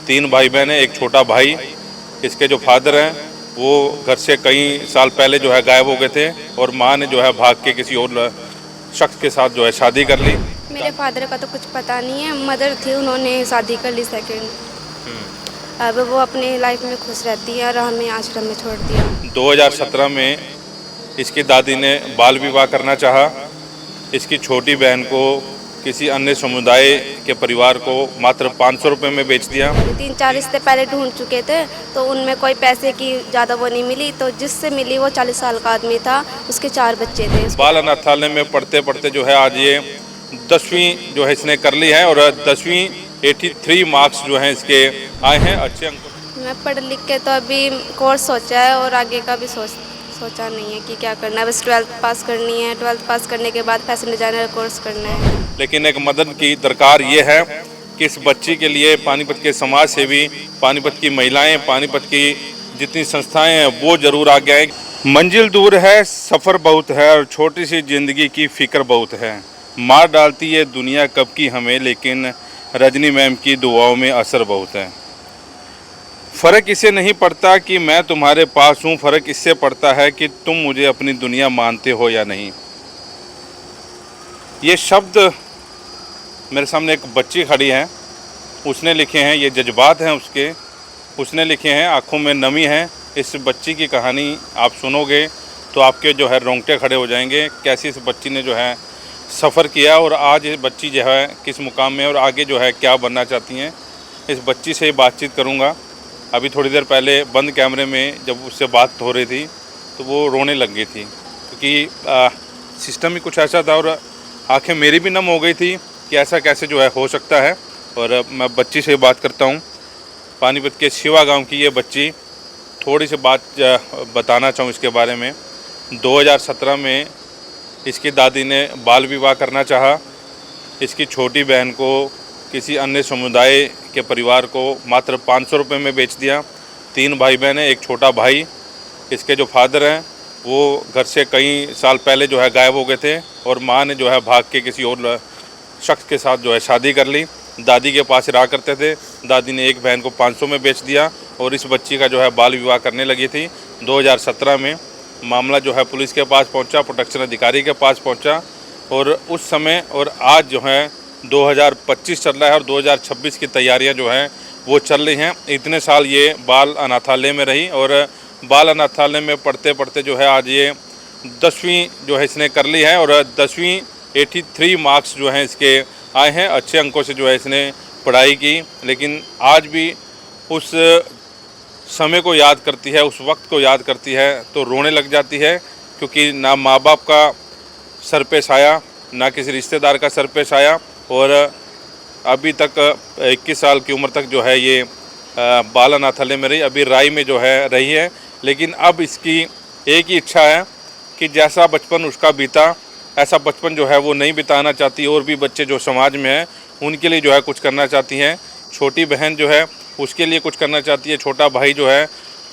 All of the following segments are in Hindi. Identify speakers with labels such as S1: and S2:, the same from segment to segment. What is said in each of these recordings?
S1: तीन भाई बहन हैं, एक छोटा भाई। इसके जो फादर हैं वो घर से कई साल पहले जो है गायब हो गए थे और माँ ने जो है भाग के किसी और शख्स के साथ जो है शादी कर ली।
S2: मेरे फादर का तो कुछ पता नहीं है, मदर थी, उन्होंने शादी कर ली सेकंड। अब वो अपनी लाइफ में खुश रहती है और हमें आश्रम में छोड़ दिया।
S1: 2017 में इसकी दादी ने बाल विवाह करना चाहा। इसकी छोटी बहन को किसी अन्य समुदाय के परिवार को मात्र 500 रुपये में बेच दिया।
S2: 3-4 रिश्ते पहले ढूंढ चुके थे तो उनमें कोई पैसे की ज़्यादा वो नहीं मिली, तो जिससे मिली वो 40 साल का आदमी था, उसके 4 बच्चे थे।
S1: बाल अनाथालय में पढ़ते पढ़ते जो है आज ये 10वीं जो है इसने कर ली है और 10वीं 83 मार्क्स जो हैं इसके आए हैं, अच्छे अंक।
S2: मैं पढ़ लिख के तो अभी कोर्स सोचा है और आगे का भी सोचा नहीं है कि क्या करना है। बस 12th पास करनी है, 12th पास करने के बाद फैशन डिजाइनर कोर्स करना है।
S1: लेकिन एक मदद की दरकार ये है कि इस बच्ची के लिए पानीपत के समाज सेवी, पानीपत की महिलाएं, पानीपत की जितनी संस्थाएं हैं वो जरूर आगे आए। मंजिल दूर है, सफ़र बहुत है और छोटी सी ज़िंदगी की फ़िक्र बहुत है। मार डालती है दुनिया कब की हमें, लेकिन रजनी मैम की दुआओं में असर बहुत है। फ़र्क इससे नहीं पड़ता कि मैं तुम्हारे पास हूँ, फ़र्क इससे पड़ता है कि तुम मुझे अपनी दुनिया मानते हो या नहीं। ये शब्द मेरे सामने एक बच्ची खड़ी है, उसने लिखे हैं, ये जज्बात हैं उसने लिखे हैं, आँखों में नमी है। इस बच्ची की कहानी आप सुनोगे तो आपके जो है रोंगटे खड़े हो जाएंगे। कैसी इस बच्ची ने जो है सफ़र किया और आज ये बच्ची जो है किस मुकाम में और आगे जो है क्या बनना चाहती हैं, इस बच्ची से बातचीत करूँगा। अभी थोड़ी देर पहले बंद कैमरे में जब उससे बात हो रही थी तो वो रोने लग गई थी, क्योंकि सिस्टम ही कुछ ऐसा था और आंखें मेरी भी नम हो गई थी कि ऐसा कैसे जो है हो सकता है। और मैं बच्ची से बात करता हूँ। पानीपत के शिवा गांव की ये बच्ची, थोड़ी सी बात बताना चाहूँ इसके बारे में। 2017 में इसकी दादी ने बाल विवाह करना चाहा। इसकी छोटी बहन को किसी अन्य समुदाय के परिवार को मात्र 500 रुपये में बेच दिया। तीन भाई बहन हैं, एक छोटा भाई। इसके जो फादर हैं वो घर से कई साल पहले जो है गायब हो गए थे और माँ ने जो है भाग के किसी और शख्स के साथ जो है शादी कर ली। दादी के पास रहा करते थे। दादी ने एक बहन को 500 में बेच दिया और इस बच्ची का जो है बाल विवाह करने लगी थी। 2017 में मामला जो है पुलिस के पास पहुंचा, प्रोटेक्शन अधिकारी के पास पहुंचा और उस समय और आज जो है 2025 चल रहा है और 2026 की तैयारियां जो हैं वो चल रही हैं। इतने साल ये बाल अनाथालय में रही और बाल अनाथालय में पढ़ते पढ़ते जो है आज ये 10वीं जो है इसने कर ली है और 10वीं 83 मार्क्स जो हैं इसके आए हैं, अच्छे अंकों से जो है इसने पढ़ाई की। लेकिन आज भी उस समय को याद करती है, उस वक्त को याद करती है तो रोने लग जाती है, क्योंकि ना माँ बाप का सर पे साया, ना किसी रिश्तेदार का सर पे साया और अभी तक 21 साल की उम्र तक जो है ये बाल अनाथालय में रही। अभी राई में जो है रही है, लेकिन अब इसकी एक ही इच्छा है कि जैसा बचपन उसका बीता ऐसा बचपन जो है वो नहीं बिताना चाहती। और भी बच्चे जो समाज में हैं उनके लिए जो है कुछ करना चाहती हैं। छोटी बहन जो है उसके लिए कुछ करना चाहती है, छोटा भाई जो है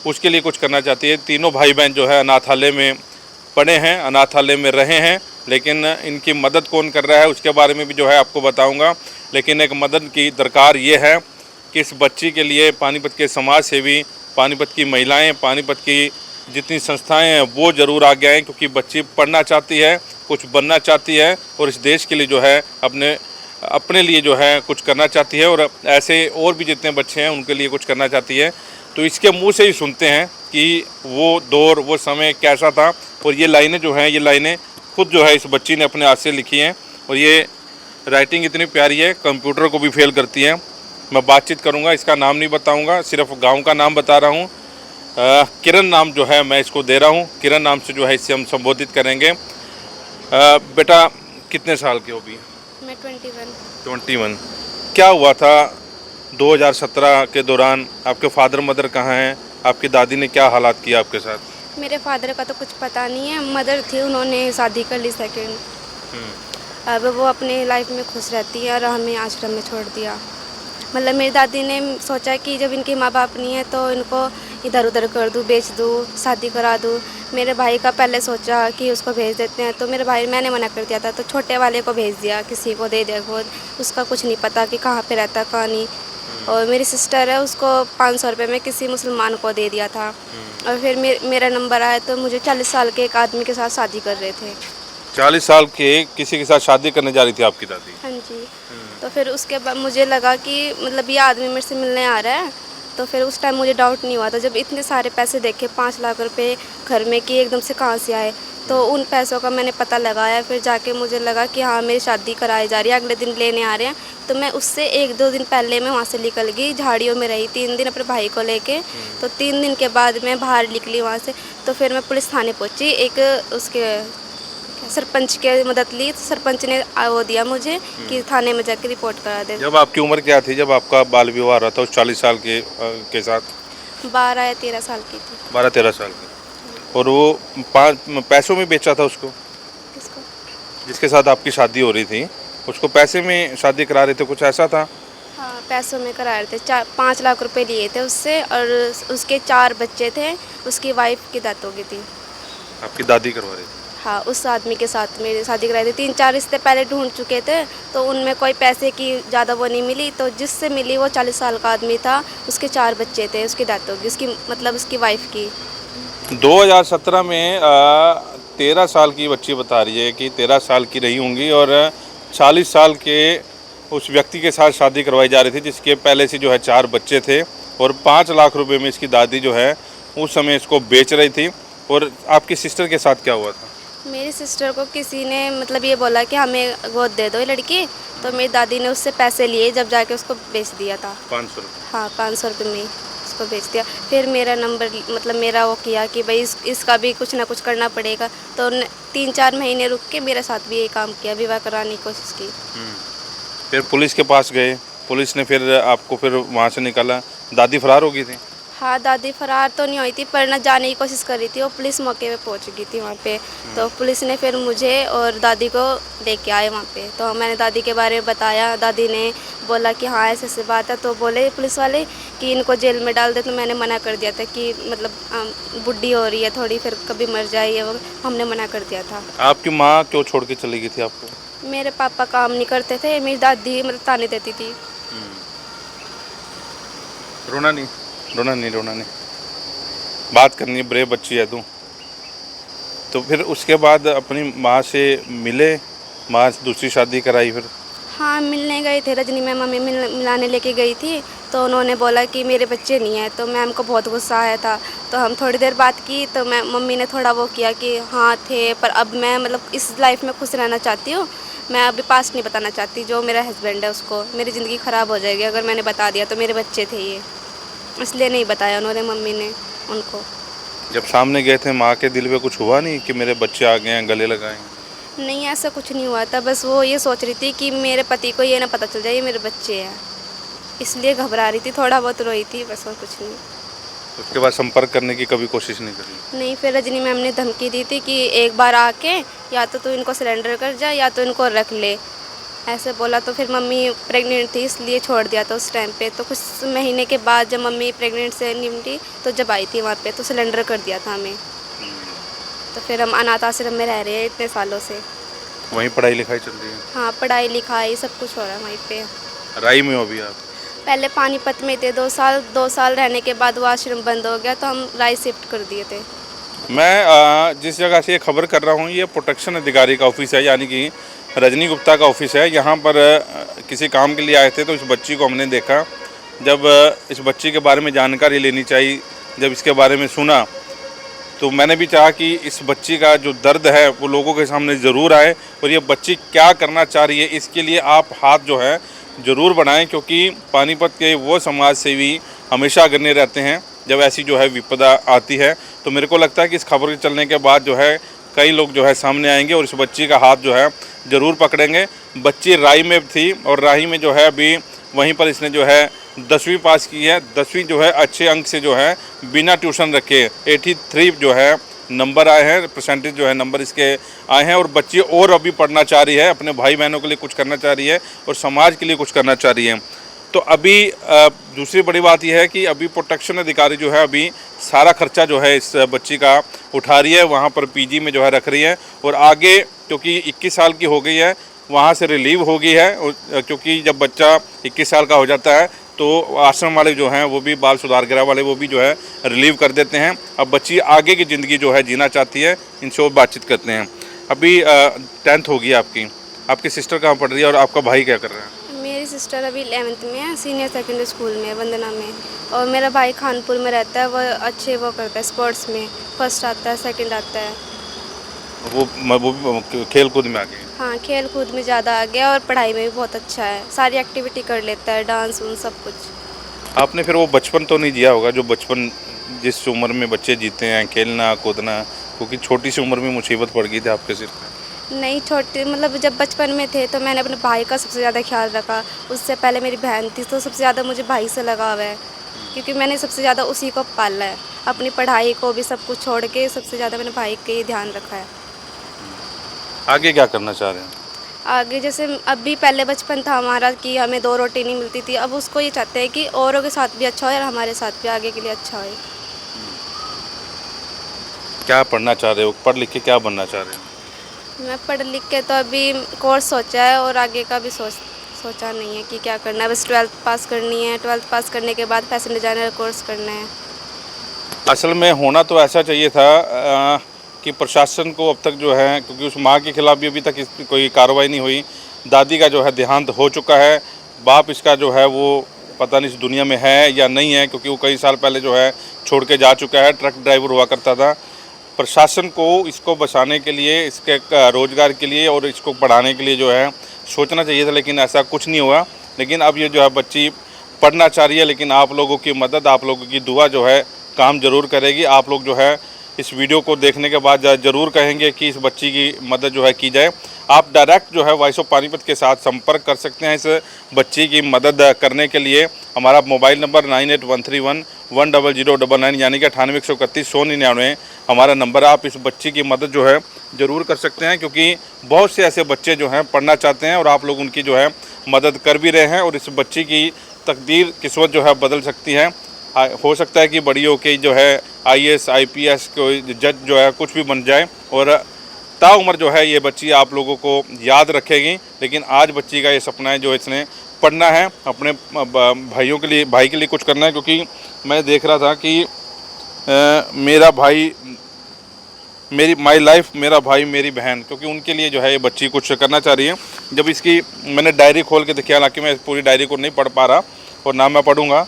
S1: उसके लिए कुछ करना चाहती है। तीनों भाई बहन जो है अनाथालय में पढ़े हैं, अनाथालय में रहे हैं, लेकिन इनकी मदद कौन कर रहा है उसके बारे में भी जो है आपको बताऊंगा। लेकिन एक मदद की दरकार ये है कि इस बच्ची के लिए पानीपत के समाज सेवी, पानीपत की महिलाएं, पानीपत की जितनी संस्थाएं हैं वो ज़रूर आगे आएँ, क्योंकि बच्ची पढ़ना चाहती है, कुछ बनना चाहती है और इस देश के लिए जो है अपने लिए जो है कुछ करना चाहती है और ऐसे और भी जितने बच्चे हैं उनके लिए कुछ करना चाहती है। तो इसके मुंह से ही सुनते हैं कि वो दौर, वो समय कैसा था। और ये लाइनें जो हैं, ये लाइनें खुद जो है इस बच्ची ने अपने हाथ से लिखी हैं और ये राइटिंग इतनी प्यारी है, कंप्यूटर को भी फेल करती है। मैं बातचीत करूँगा, इसका नाम नहीं बताऊँगा, सिर्फ गाँव का नाम बता रहा हूँ। किरण नाम जो है मैं इसको दे रहा हूँ, किरण नाम से जो है इससे हम संबोधित करेंगे। बेटा कितने साल के हो भी?
S2: मैं
S1: 21। क्या हुआ था 2017 के दौरान? आपके फादर मदर कहाँ हैं? आपकी दादी ने क्या हालात किया आपके साथ?
S2: मेरे फादर का तो कुछ पता नहीं है, मदर थी, उन्होंने शादी कर ली सेकंड। अब वो अपनी लाइफ में खुश रहती है और हमें आश्रम में छोड़ दिया। मतलब मेरी दादी ने सोचा कि जब इनके माँ बाप नहीं है तो इनको इधर उधर कर दूँ, बेच दूँ, शादी करा दूँ। मेरे भाई का पहले सोचा कि उसको भेज देते हैं, तो मेरे भाई, मैंने मना कर दिया था, तो छोटे वाले को भेज दिया, किसी को दे दिया गोद। उसका कुछ नहीं पता कि कहाँ पे रहता कहाँ नहीं। और मेरी सिस्टर है, उसको 500 रुपये में किसी मुसलमान को दे दिया था। और फिर मेरा नंबर आया तो मुझे 40 साल के एक आदमी के साथ शादी कर रहे थे।
S1: 40 साल के किसी के साथ शादी करने जा रही थी आपकी दादी?
S2: हाँ जी। तो फिर उसके बाद मुझे लगा कि मतलब ये आदमी मेरे से मिलने आ रहा है, तो फिर उस टाइम मुझे डाउट नहीं हुआ था। जब इतने सारे पैसे देखे 5 लाख रुपए घर में कि एकदम से कहाँ से आए, तो उन पैसों का मैंने पता लगाया। फिर जाके मुझे लगा कि हाँ मेरी शादी कराई जा रही है, अगले दिन लेने आ रहे हैं। तो मैं उससे 1-2 दिन पहले मैं वहाँ से निकल गई, झाड़ियों में रही 3 दिन अपने भाई को लेके। तो 3 दिन के बाद मैं बाहर निकली वहाँ से। तो फिर मैं पुलिस थाने पहुँची, एक उसके सरपंच के मदद ली। तो सरपंच ने वो दिया मुझे कि थाने में जाके रिपोर्ट करा दे।
S1: जब आपकी उम्र क्या थी जब आपका बाल विवाह रहा था उस 40 साल के साथ?
S2: 12 या 13 साल की थी।
S1: 12-13 साल की। और वो पैसों में बेचा था उसको?
S2: किसको?
S1: जिसके साथ आपकी शादी हो रही थी उसको पैसे में शादी करा रहे थे, कुछ ऐसा था?
S2: हाँ, पैसों में करा रहे थे। 5 लाख रुपए लिए थे उससे, और उसके 4 बच्चे थे। उसकी वाइफ की डेथ हो गई थी।
S1: आपकी दादी करवा रही थी?
S2: हाँ, उस आदमी के साथ मेरी शादी कराई थी। 3-4 रिश्ते पहले ढूंढ चुके थे, तो उनमें कोई पैसे की ज़्यादा वो नहीं मिली। तो जिससे मिली वो 40 साल का आदमी था, उसके 4 बच्चे थे, उसकी डेथ हो गई, उसकी मतलब उसकी वाइफ की।
S1: 2017 में 13 साल की बच्ची बता रही है कि 13 साल की रही होंगी और 40 साल के उस व्यक्ति के साथ शादी करवाई जा रही थी जिसके पहले से जो है 4 बच्चे थे। और 5 लाख रुपए में इसकी दादी जो है उस समय इसको बेच रही थी। और आपकी सिस्टर के साथ क्या हुआ था?
S2: मेरी सिस्टर को किसी ने मतलब ये बोला कि हमें गोद दे दो ये लड़की। तो मेरी दादी ने उससे पैसे लिए, जब जाके उसको बेच दिया था।
S1: 500 रुपये?
S2: हाँ, 500 रुपये में उसको बेच दिया। फिर मेरा नंबर मतलब मेरा वो किया कि भाई इसका भी कुछ ना कुछ करना पड़ेगा। तो 3-4 महीने रुक के मेरे साथ भी ये काम किया, विवाह कराने की कोशिश की।
S1: फिर पुलिस के पास गए, पुलिस ने फिर आपको फिर वहाँ से निकाला। दादी फरार हो गई थी?
S2: हाँ, दादी फरार तो नहीं हुई थी, पर न जाने की कोशिश कर रही थी। वो पुलिस मौके पे पहुंच गई थी वहाँ पे। तो पुलिस ने फिर मुझे और दादी को लेके आए वहाँ पे। तो मैंने दादी के बारे में बताया। दादी ने बोला कि हाँ ऐसे ऐसे बात है। तो बोले पुलिस वाले कि इनको जेल में डाल दे। तो मैंने मना कर दिया था कि मतलब बुढ़ी हो रही है थोड़ी, फिर कभी मर जाए, वो हमने मना कर दिया था।
S1: आपकी माँ क्यों छोड़ के चली गई थी आपको?
S2: मेरे पापा काम नहीं करते थे, मेरी दादी मतलब ताने देती थी।
S1: रोना नहीं, रोना नहीं, रोना नहीं, बात करनी है, ब्रेव बच्ची है तू। तो फिर उसके बाद अपनी माँ से मिले, माँ से दूसरी शादी कराई फिर?
S2: हाँ, मिलने गए थे। रजनी मैम हमें मिलाने लेके गई थी। तो उन्होंने बोला कि मेरे बच्चे नहीं हैं। तो मैम को बहुत गुस्सा आया था। तो हम थोड़ी देर बात की, तो मम्मी ने थोड़ा वो किया कि हाँ थे, पर अब मैं मतलब इस लाइफ में खुश रहना चाहती हूँ। मैं अभी पास्ट नहीं बताना चाहती। जो मेरा हस्बैंड है उसको मेरी ज़िंदगी ख़राब हो जाएगी अगर मैंने बता दिया। तो मेरे बच्चे थे ये, इसलिए नहीं बताया उन्होंने, मम्मी ने उनको।
S1: जब सामने गए थे माँ के दिल पे कुछ हुआ नहीं कि मेरे बच्चे आ गए हैं, गले लगाए?
S2: नहीं, ऐसा कुछ नहीं हुआ था। बस वो ये सोच रही थी कि मेरे पति को ये ना पता चल जाए ये मेरे बच्चे हैं, इसलिए घबरा रही थी, थोड़ा बहुत रोई थी, बस और कुछ नहीं।
S1: उसके बाद संपर्क करने की कभी कोशिश नहीं करी?
S2: नहीं, फिर रजनी मैम ने धमकी दी थी कि एक बार आके या तो तू इनको सरेंडर कर जा या तो इनको रख ले, ऐसे बोला। तो फिर मम्मी प्रेग्नेंट थी इसलिए छोड़ दिया था उस टाइम पे। तो कुछ महीने के बाद जब मम्मी प्रेग्नेंट से निपटी तो जब आई थी वहाँ पे तो सिलेंडर कर दिया था हमें। तो फिर हम अनाथ आश्रम में रह रहे हैं इतने सालों से।
S1: वहीं पढ़ाई लिखाई चल रही है?
S2: हाँ, पढ़ाई लिखाई सब कुछ हो रहा है वहीं पे।
S1: राई में हो अभी आप?
S2: पहले पानीपत में थे 2 साल रहने के बाद वो आश्रम बंद हो गया तो हम राय शिफ्ट कर दिए थे।
S1: मैं जिस जगह से ये खबर कर रहा हूँ ये प्रोटेक्शन अधिकारी का ऑफिस है, यानी कि रजनी गुप्ता का ऑफिस है। यहाँ पर किसी काम के लिए आए थे तो इस बच्ची को हमने देखा। जब इस बच्ची के बारे में जानकारी लेनी चाहिए, जब इसके बारे में सुना तो मैंने भी चाहा कि इस बच्ची का जो दर्द है वो लोगों के सामने ज़रूर आए और ये बच्ची क्या करना चाह रही है इसके लिए आप हाथ जो है ज़रूर बढ़ाएं, क्योंकि पानीपत के वो समाज सेवी हमेशा अग्रणी रहते हैं जब ऐसी जो है विपदा आती है। तो मेरे को लगता है कि इस खबर के चलने के बाद जो है कई लोग जो है सामने आएंगे और इस बच्ची का हाथ जो है ज़रूर पकड़ेंगे। बच्ची राई में थी और राई में जो है अभी वहीं पर इसने जो है 10वीं पास की है। 10वीं जो है अच्छे अंक से जो है बिना ट्यूशन रखे 83 जो है नंबर आए हैं, परसेंटेज जो है नंबर इसके आए हैं। और बच्ची और अभी पढ़ना चाह रही है, अपने भाई बहनों के लिए कुछ करना चाह रही है और समाज के लिए कुछ करना चाह रही है। तो अभी दूसरी बड़ी बात यह है कि अभी प्रोटेक्शन अधिकारी जो है अभी सारा खर्चा जो है इस बच्ची का उठा रही है, वहाँ पर पीजी में जो है रख रही है। और आगे क्योंकि 21 साल की हो गई है वहाँ से रिलीव हो गई है, क्योंकि जब बच्चा 21 साल का हो जाता है तो आश्रम वाले जो हैं वो भी, बाल सुधार गृह वाले वो भी जो है रिलीव कर देते हैं। अब बच्ची आगे की ज़िंदगी जो है जीना चाहती है, इनसे वो बातचीत करते हैं। अभी 10th होगी आपकी सिस्टर कहाँ पढ़ रही है और आपका भाई क्या कर रहा है?
S2: मेरी सिस्टर अभी 11th में है, सीनियर सेकेंडरी स्कूल में, वंदना में। और मेरा भाई खानपुर में रहता है, वो करता है स्पोर्ट्स में, फर्स्ट आता है, सेकंड आता है।
S1: वो खेल कूद में आगे?
S2: हाँ, खेल कूद में ज़्यादा आ गया और पढ़ाई में भी बहुत अच्छा है, सारी एक्टिविटी कर लेता है, डांस उन सब कुछ।
S1: आपने फिर वो बचपन तो नहीं जिया होगा जो बचपन जिस उम्र में बच्चे जीते हैं, खेलना कूदना, क्योंकि छोटी सी उम्र में मुसीबत पड़ गई थी आपके सिर पे।
S2: नहीं, छोटे मतलब जब बचपन में थे तो मैंने अपने भाई का सबसे ज़्यादा ख्याल रखा। उससे पहले मेरी बहन थी, तो सबसे ज़्यादा मुझे भाई से लगाव है, क्योंकि मैंने सबसे ज़्यादा उसी को पाला है। अपनी पढ़ाई को भी सब कुछ छोड़ के सबसे ज़्यादा मैंने भाई का ही ध्यान रखा है।
S1: आगे क्या करना चाह रहे हैं?
S2: आगे जैसे अभी पहले बचपन था हमारा कि हमें 2 रोटी नहीं मिलती थी, अब उसको ये चाहते हैं कि औरों के साथ भी अच्छा हो और हमारे साथ भी आगे के लिए अच्छा हो।
S1: क्या पढ़ना चाह रहे हो? पढ़ लिख के क्या बनना चाह रहे हो?
S2: मैं पढ़ लिख के तो अभी कोर्स सोचा है और आगे का भी सोचा नहीं है कि क्या करना है। बस 12th पास करनी है, 12th पास करने के बाद फैशन डिज़ाइनर कोर्स करना है।
S1: असल में होना तो ऐसा चाहिए था कि प्रशासन को अब तक जो है, क्योंकि उस माँ के खिलाफ भी अभी तक कोई कार्रवाई नहीं हुई। दादी का जो है देहांत हो चुका है, बाप इसका जो है वो पता नहीं इस दुनिया में है या नहीं है, क्योंकि वो कई साल पहले जो है छोड़ के जा चुका है। ट्रक ड्राइवर हुआ करता था। प्रशासन को इसको बचाने के लिए, इसके रोज़गार के लिए और इसको पढ़ाने के लिए जो है सोचना चाहिए था, लेकिन ऐसा कुछ नहीं हुआ। लेकिन अब ये जो है बच्ची पढ़ना चाह रही है, लेकिन आप लोगों की मदद, आप लोगों की दुआ जो है काम ज़रूर करेगी। आप लोग जो है इस वीडियो को देखने के बाद ज़रूर कहेंगे कि इस बच्ची की मदद जो है की जाए। आप डायरेक्ट जो है वॉइस ऑफ पानीपत के साथ संपर्क कर सकते हैं इस बच्ची की मदद करने के लिए। हमारा मोबाइल नंबर 9813110099 यानी कि 98133199 हमारा नंबर। आप इस बच्ची की मदद जो है ज़रूर कर सकते हैं, क्योंकि बहुत से ऐसे बच्चे जो हैं पढ़ना चाहते हैं और आप लोग उनकी जो है मदद कर भी रहे हैं। और इस बच्ची की तकदीर, किस्मत जो है बदल सकती है। हो सकता है कि बड़ी होकर जो है IAS IPS कोई जज जो है कुछ भी बन जाए और ताउम्र जो है ये बच्ची आप लोगों को याद रखेगी। लेकिन आज बच्ची का ये सपना है जो इसने पढ़ना है, अपने भाई के लिए कुछ करना है। क्योंकि मैं देख रहा था कि मेरा भाई माई लाइफ, मेरा भाई मेरी बहन, क्योंकि उनके लिए जो है ये बच्ची कुछ करना चाह रही है। जब इसकी मैंने डायरी खोल के देखी, हालांकि मैं पूरी डायरी को नहीं पढ़ पा रहा और ना मैं पढ़ूँगा।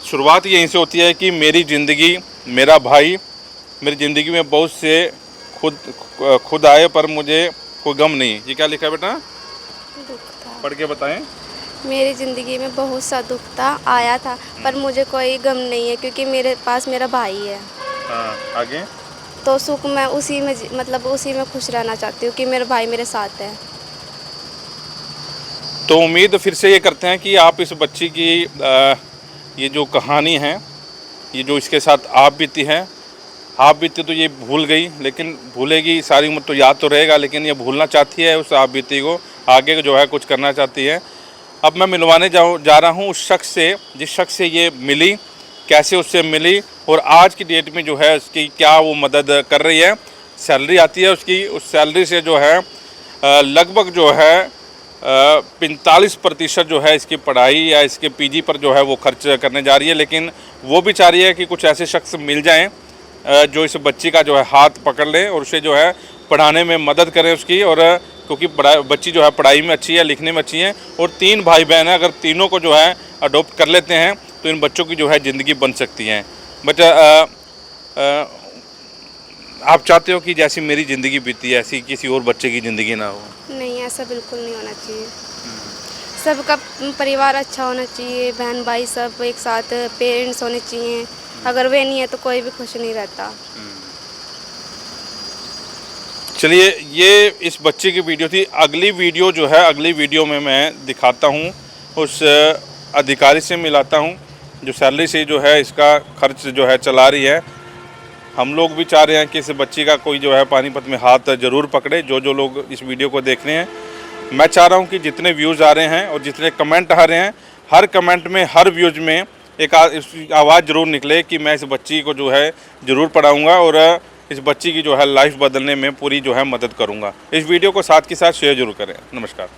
S1: शुरुआत यहीं से होती है कि मेरी ज़िंदगी, मेरा भाई, मेरी ज़िंदगी में बहुत से खुद आए पर मुझे कोई गम नहीं। ये क्या लिखा है बेटा?
S2: दुख था।
S1: पढ़ के बताएं।
S2: मेरी ज़िंदगी में बहुत सा दुख था, आया था, पर मुझे कोई गम नहीं है, क्योंकि मेरे पास मेरा भाई है।
S1: हाँ, आगे?
S2: तो सुख मैं उसी में मतलब उसी में खुश रहना चाहती हूँ कि मेरा भाई मेरे साथ है।
S1: तो उम्मीद फिर से ये करते हैं कि आप इस बच्ची की ये जो कहानी है, ये जो इसके साथ आप बीती है, आप बीती तो ये भूल गई, लेकिन भूलेगी सारी उम्र तो याद तो रहेगा, लेकिन ये भूलना चाहती है उस आप बीती को, आगे जो है कुछ करना चाहती है। अब मैं मिलवाने जा रहा हूँ उस शख्स से जिस शख्स से ये मिली, कैसे उससे मिली और आज की डेट में जो है उसकी क्या वो मदद कर रही है। सैलरी आती है उसकी, उस सैलरी से जो है लगभग जो है 45% जो है इसकी पढ़ाई या इसके PG पर जो है वो खर्च करने जा रही है। लेकिन वो भी चाह रही है कि कुछ ऐसे शख्स मिल जाएं जो इस बच्ची का जो है हाथ पकड़ लें और उसे जो है पढ़ाने में मदद करें उसकी। और क्योंकि बच्ची जो है पढ़ाई में अच्छी है, लिखने में अच्छी है और 3 भाई बहन हैं, अगर तीनों को जो है अडॉप्ट कर लेते हैं तो इन बच्चों की जो है ज़िंदगी बन सकती है। बट आप चाहते हो कि जैसी मेरी ज़िंदगी बीती है ऐसी किसी और बच्चे की ज़िंदगी ना हो?
S2: नहीं, ऐसा बिल्कुल नहीं होना चाहिए। सबका परिवार अच्छा होना चाहिए, बहन भाई सब एक साथ, पेरेंट्स होने चाहिए। अगर वे नहीं है तो कोई भी खुश नहीं रहता।
S1: चलिए, ये इस बच्चे की वीडियो थी। अगली वीडियो जो है, अगली वीडियो में मैं दिखाता हूँ, उस अधिकारी से मिलाता हूँ जो सैलरी से जो है इसका खर्च जो है चला रही है। हम लोग भी चाह रहे हैं कि इस बच्ची का कोई जो है पानीपत में हाथ ज़रूर पकड़े। जो लोग इस वीडियो को देख रहे हैं, मैं चाह रहा हूं कि जितने व्यूज़ आ रहे हैं और जितने कमेंट आ रहे हैं, हर कमेंट में, हर व्यूज़ में एक आवाज़ ज़रूर निकले कि मैं इस बच्ची को जो है ज़रूर पढ़ाऊँगा और इस बच्ची की जो है लाइफ बदलने में पूरी जो है मदद करूँगा। इस वीडियो को साथ के साथ शेयर ज़रूर करें। नमस्कार।